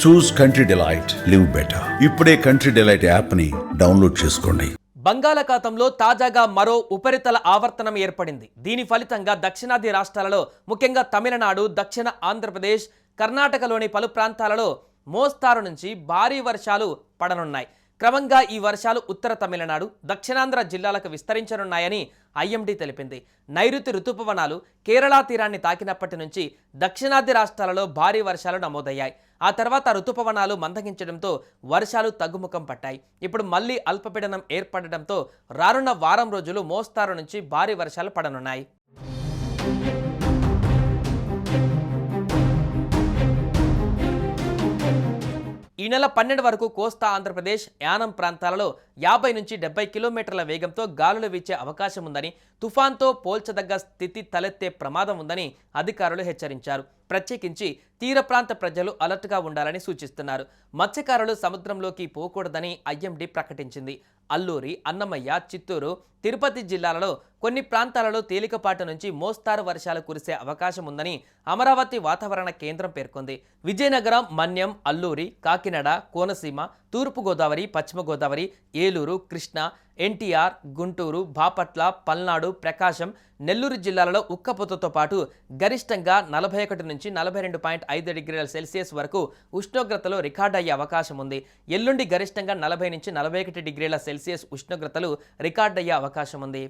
చూస్ country delight, live better. ఇప్పుడే country delight app ని download చేసుకోండి. బంగాళాఖాతంలో తాజాగా మరో ఉపరితల ఆవర్తనం ఏర్పడింది. దీని ఫలితంగా దక్షిణాది రాష్ట్రాలలో ముఖ్యంగా తమిళనాడు, దక్షిణ ఆంధ్రప్రదేశ్, కర్ణాటకలోని పలు ప్రాంతాలలో మోస్తారు నుంచి భారీ వర్షాలు పడనున్నాయి. క్రమంగా ఈ వర్షాలు ఉత్తర తమిళనాడు, దక్షిణాంధ్ర జిల్లాలకు విస్తరించనున్నాయని ఐఎండీ తెలిపింది. నైరుతి రుతుపవనాలు కేరళ తీరాన్ని తాకినప్పటి నుంచి దక్షిణాది రాష్ట్రాలలో భారీ వర్షాలు నమోదయ్యాయి. ఆ తర్వాత రుతుపవనాలు మందగించడంతో వర్షాలు తగ్గుముఖం పట్టాయి. ఇప్పుడు మళ్లీ అల్పపీడనం ఏర్పడడంతో రానున్న వారం రోజులు మోస్తారు నుంచి భారీ వర్షాలు పడనున్నాయి. ఈ నెల 12 వరకు కోస్తా ఆంధ్రప్రదేశ్, యానం ప్రాంతాలలో 50 నుంచి 70 కిలోమీటర్ల వేగంతో గాలులు వీచే అవకాశం ఉందని, తుఫాన్తో పోల్చదగ్గ స్థితి తలెత్తే ప్రమాదం ఉందని అధికారులు హెచ్చరించారు. ప్రత్యేకించి తీర ప్రాంత ప్రజలు అలర్ట్గా ఉండాలని సూచిస్తున్నారు. మత్స్యకారులు సముద్రంలోకి పోకూడదని ఐఎండీ ప్రకటించింది. అల్లూరి, అన్నమయ్య, చిత్తూరు, తిరుపతి జిల్లాలలో కొన్ని ప్రాంతాలలో తేలికపాటి నుంచి మోస్తారు వర్షాలు కురిసే అవకాశం ఉందని అమరావతి వాతావరణ కేంద్రం పేర్కొంది. విజయనగరం, మన్యం, అల్లూరి, కాకినాడ, కోనసీమ, తూర్పుగోదావరి, పశ్చిమ గోదావరి, ఏలూరు, కృష్ణా, ఎన్టీఆర్, గుంటూరు, బాపట్ల, పల్నాడు, ప్రకాశం, నెల్లూరు జిల్లాలలో ఉక్కపోతతో పాటు గరిష్టంగా 41 నుంచి 42.5 డిగ్రీల సెల్సియస్ వరకు ఉష్ణోగ్రతలు రికార్డయ్యే అవకాశం ఉంది. ఎల్లుండి గరిష్టంగా 40 నుంచి 41 డిగ్రీల సెల్సియస్ ఉష్ణోగ్రతలు రికార్డయ్యే అవకాశం ఉంది.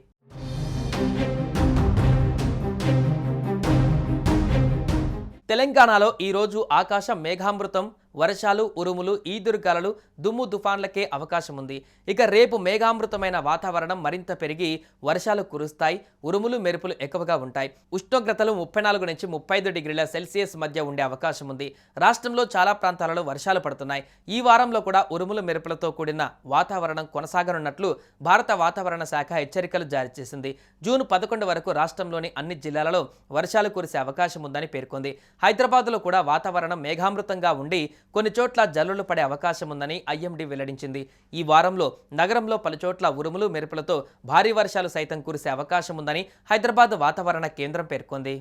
తెలంగాణలో ఈరోజు ఆకాశం మేఘామృతం, వర్షాలు, ఉరుములు, ఈదురుగాలులు, దుమ్ము తుఫాన్లకే అవకాశం ఉంది. ఇక రేపు మేఘామృతమైన వాతావరణం మరింత పెరిగి వర్షాలు కురుస్తాయి. ఉరుములు, మెరుపులు ఎక్కువగా ఉంటాయి. ఉష్ణోగ్రతలు 34 నుంచి 35 డిగ్రీల సెల్సియస్ మధ్య ఉండే అవకాశం ఉంది. రాష్ట్రంలో చాలా ప్రాంతాలలో వర్షాలు పడుతున్నాయి. ఈ వారంలో కూడా ఉరుములు, మెరుపులతో కూడిన వాతావరణం కొనసాగనున్నట్లు భారత వాతావరణ శాఖ హెచ్చరికలు జారీ చేసింది. జూన్ 11 వరకు రాష్ట్రంలోని అన్ని జిల్లాలలో వర్షాలు కురిసే అవకాశం ఉందని పేర్కొంది. హైదరాబాద్లో కూడా వాతావరణం మేఘామృతంగా ఉండి కొన్ని చోట్ల జల్లులు పడే అవకాశం ఉందని ఐఎండీ వెల్లడించింది. ఈ వారంలో నగరంలో పలుచోట్ల ఉరుములు, మెరుపులతో భారీ వర్షాలు సైతం కురిసే అవకాశం ఉందని హైదరాబాద్ వాతావరణ కేంద్రం పేర్కొంది.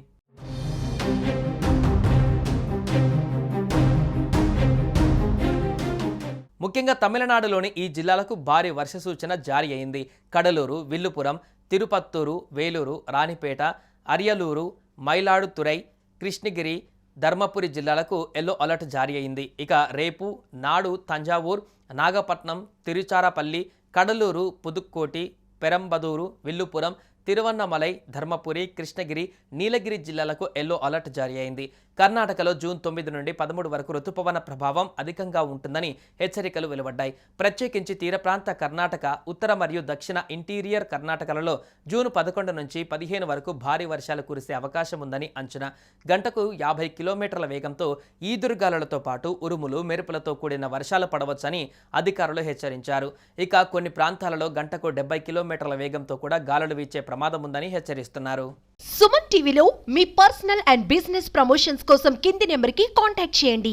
ముఖ్యంగా తమిళనాడులోని ఈ జిల్లాలకు భారీ వర్ష సూచన జారీ అయింది. కడలూరు, విల్లుపురం, తిరుపత్తూరు, వేలూరు, రాణిపేట, అరియలూరు, మైలాడుతురై, కృష్ణగిరి, ధర్మపురి జిల్లాలకు ఎల్లో అలర్ట్ జారీ అయింది. ఇక రేపు, నాడు తంజావూర్, నాగపట్నం, తిరుచారపల్లి, కడలూరు, పుదుక్కోటి, పెరంబదూరు, విల్లుపురం, తిరువన్నమలై, ధర్మపురి, కృష్ణగిరి, నీలగిరి జిల్లాలకు ఎల్లో అలర్ట్ జారీ అయింది. కర్ణాటకలో జూన్ 9 నుండి 13 వరకు రుతుపవన ప్రభావం అధికంగా ఉంటుందని హెచ్చరికలు వెలువడ్డాయి. ప్రత్యేకించి తీర ప్రాంత కర్ణాటక, ఉత్తర మరియు దక్షిణ ఇంటీరియర్ కర్ణాటకలలో జూన్ 11 నుంచి 15 వరకు భారీ వర్షాలు కురిసే అవకాశం ఉందని అంచనా. గంటకు 50 కిలోమీటర్ల వేగంతో ఈదురుగాలులతో పాటు ఉరుములు, మెరుపులతో కూడిన వర్షాలు పడవచ్చని అధికారులు హెచ్చరించారు. ఇక కొన్ని ప్రాంతాలలో గంటకు 70 కిలోమీటర్ల వేగంతో కూడా గాలులు వీచే ప్రమాదం ఉందని హెచ్చరిస్తున్నారు. సుమన్ టీవీలో మీ పర్సనల్ అండ్ బిజినెస్ ప్రమోషన్స్ కోసం కింది నెంబర్కి కాంటాక్ట్ చేయండి.